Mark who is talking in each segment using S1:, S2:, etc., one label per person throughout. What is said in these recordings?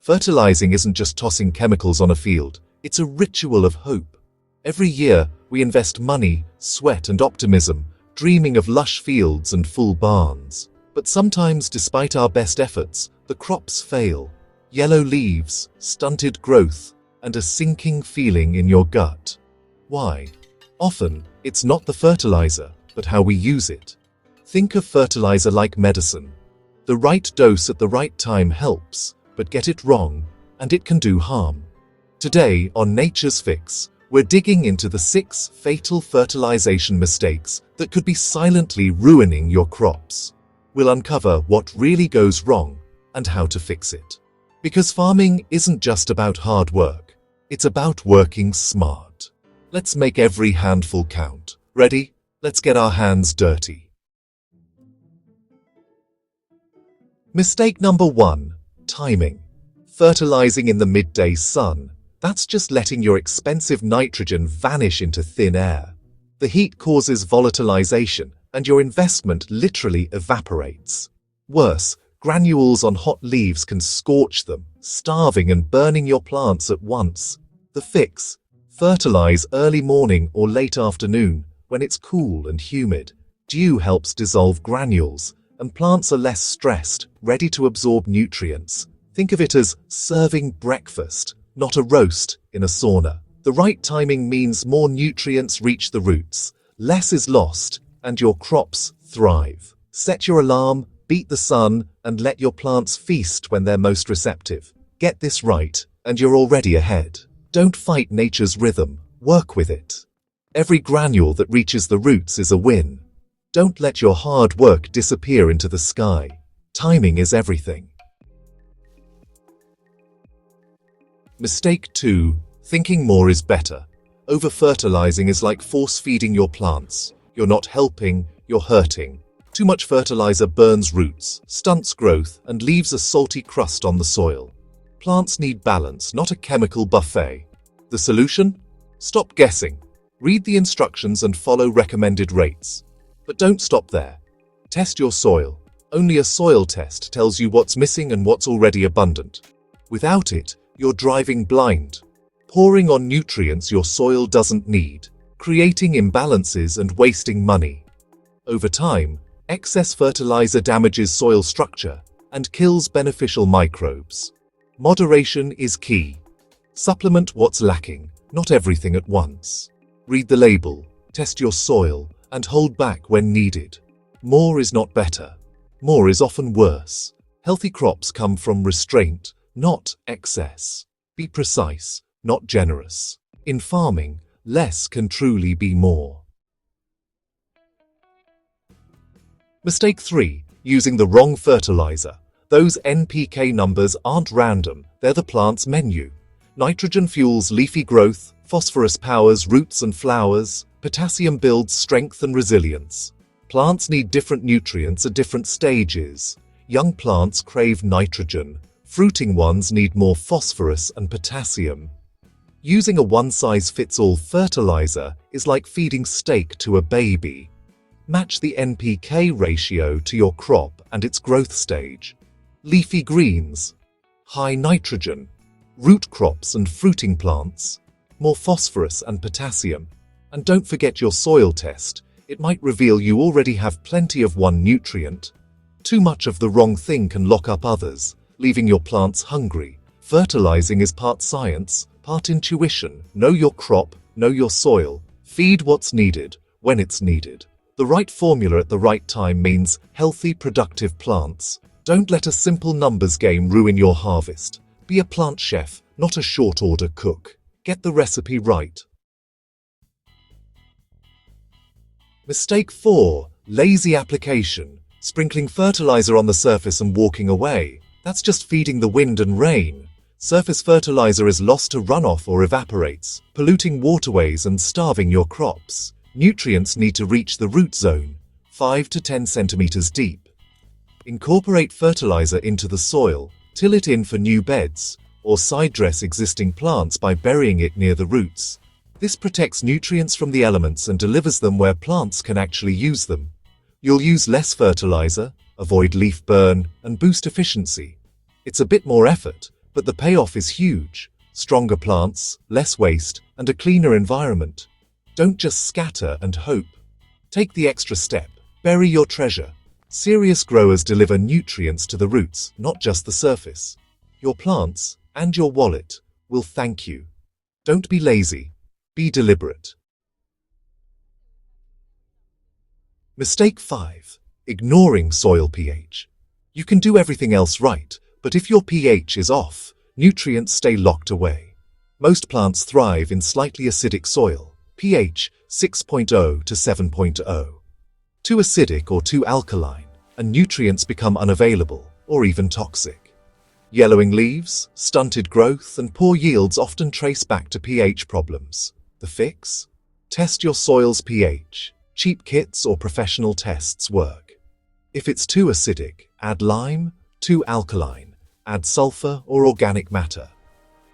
S1: Fertilizing isn't just tossing chemicals on a field, it's a ritual of hope. Every year, we invest money, sweat, and optimism, dreaming of lush fields and full barns. But sometimes, despite our best efforts, the crops fail. Yellow leaves, stunted growth, and a sinking feeling in your gut. Why? Often, it's not the fertilizer, but how we use it. Think of fertilizer like medicine. The right dose at the right time helps, but get it wrong, and it can do harm. Today, on Nature's Fix, we're digging into the 6 fatal fertilization mistakes that could be silently ruining your crops. We'll uncover what really goes wrong and how to fix it. Because farming isn't just about hard work, it's about working smart. Let's make every handful count. Ready? Let's get our hands dirty. Mistake number 1. Timing. Fertilizing in the midday sun. That's just letting your expensive nitrogen vanish into thin air. The heat causes volatilization, and your investment literally evaporates. Worse, granules on hot leaves can scorch them, starving and burning your plants at once. The fix: fertilize early morning or late afternoon when it's cool and humid. Dew helps dissolve granules, and plants are less stressed, ready to absorb nutrients. Think of it as serving breakfast, not a roast in a sauna. The right timing means more nutrients reach the roots, less is lost, and your crops thrive. Set your alarm, beat the sun, and let your plants feast when they're most receptive. Get this right, and you're already ahead. Don't fight nature's rhythm, work with it. Every granule that reaches the roots is a win. Don't let your hard work disappear into the sky. Timing is everything. Mistake 2. Thinking more is better. Over-fertilizing is like force-feeding your plants. You're not helping, you're hurting. Too much fertilizer burns roots, stunts growth, and leaves a salty crust on the soil. Plants need balance, not a chemical buffet. The solution? Stop guessing. Read the instructions and follow recommended rates. But don't stop there. Test your soil. Only a soil test tells you what's missing and what's already abundant. Without it, you're driving blind, pouring on nutrients your soil doesn't need, creating imbalances and wasting money. Over time, excess fertilizer damages soil structure and kills beneficial microbes. Moderation is key. Supplement what's lacking, not everything at once. Read the label, test your soil, and hold back when needed. More is not better. More is often worse. Healthy crops come from restraint, not excess. Be precise, not generous. In farming, less can truly be more. Mistake 3. Using the wrong fertilizer. Those NPK numbers aren't random, they're the plant's menu. Nitrogen fuels leafy growth, phosphorus powers roots and flowers, potassium builds strength and resilience. Plants need different nutrients at different stages. Young plants crave nitrogen. Fruiting ones need more phosphorus and potassium. Using a one-size-fits-all fertilizer is like feeding steak to a baby. Match the NPK ratio to your crop and its growth stage. Leafy greens, high nitrogen. Root crops and fruiting plants, more phosphorus and potassium. And don't forget your soil test. It might reveal you already have plenty of one nutrient. Too much of the wrong thing can lock up others, leaving your plants hungry. Fertilizing is part science, part intuition. Know your crop, know your soil. Feed what's needed, when it's needed. The right formula at the right time means healthy, productive plants. Don't let a simple numbers game ruin your harvest. Be a plant chef, not a short-order cook. Get the recipe right. Mistake 4. Lazy application. Sprinkling fertilizer on the surface and walking away. That's just feeding the wind and rain. Surface fertilizer is lost to runoff or evaporates, polluting waterways and starving your crops. Nutrients need to reach the root zone, 5 to 10 centimeters deep. Incorporate fertilizer into the soil, till it in for new beds, or side dress existing plants by burying it near the roots. This protects nutrients from the elements and delivers them where plants can actually use them. You'll use less fertilizer, avoid leaf burn, and boost efficiency. It's a bit more effort, But the payoff is huge. Stronger plants, less waste, and a cleaner environment. Don't just scatter and hope. Take the extra step. Bury your treasure. Serious growers deliver nutrients to the roots, not just the surface. Your plants and your wallet will thank you. Don't be lazy. Be deliberate. Mistake 5. Ignoring soil pH. You can do everything else right, but if your pH is off, nutrients stay locked away. Most plants thrive in slightly acidic soil, pH 6.0 to 7.0. Too acidic or too alkaline, and nutrients become unavailable or even toxic. Yellowing leaves, stunted growth, and poor yields often trace back to pH problems. The fix? Test your soil's pH. Cheap kits or professional tests work. If it's too acidic, add lime. Too alkaline, add sulfur or organic matter.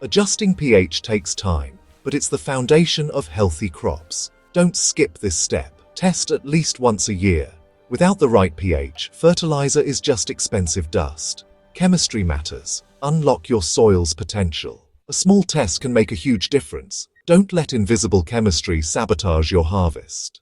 S1: Adjusting pH takes time, but it's the foundation of healthy crops. Don't skip this step. Test at least once a year. Without the right pH, fertilizer is just expensive dust. Chemistry matters. Unlock your soil's potential. A small test can make a huge difference. Don't let invisible chemistry sabotage your harvest.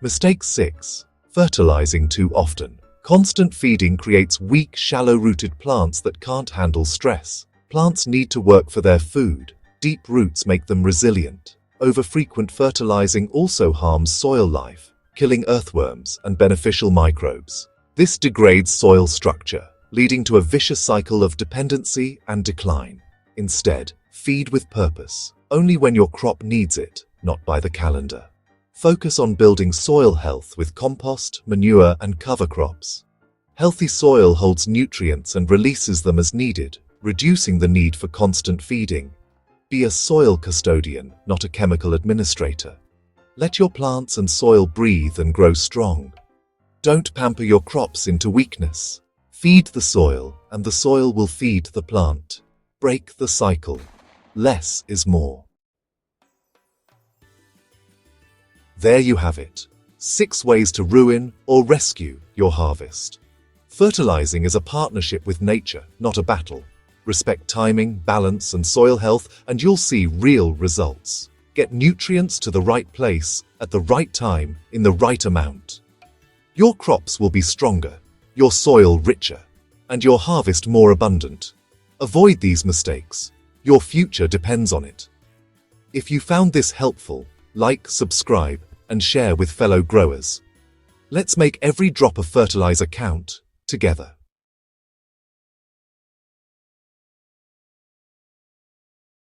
S1: Mistake 6. Fertilizing too often. Constant feeding creates weak, shallow-rooted plants that can't handle stress. Plants need to work for their food. Deep roots make them resilient. Over-frequent fertilizing also harms soil life, killing earthworms and beneficial microbes. This degrades soil structure, leading to a vicious cycle of dependency and decline. Instead, feed with purpose, only when your crop needs it, not by the calendar. Focus on building soil health with compost, manure, and cover crops. Healthy soil holds nutrients and releases them as needed, reducing the need for constant feeding. Be a soil custodian, not a chemical administrator. Let your plants and soil breathe and grow strong. Don't pamper your crops into weakness. Feed the soil, and the soil will feed the plant. Break the cycle. Less is more. There you have it. 6 ways to ruin or rescue your harvest. Fertilizing is a partnership with nature, not a battle. Respect timing, balance, and soil health, and you'll see real results. Get nutrients to the right place, at the right time, in the right amount. Your crops will be stronger, your soil richer, and your harvest more abundant. Avoid these mistakes. Your future depends on it. If you found this helpful, like, subscribe, and share with fellow growers. Let's make every drop of fertilizer count together.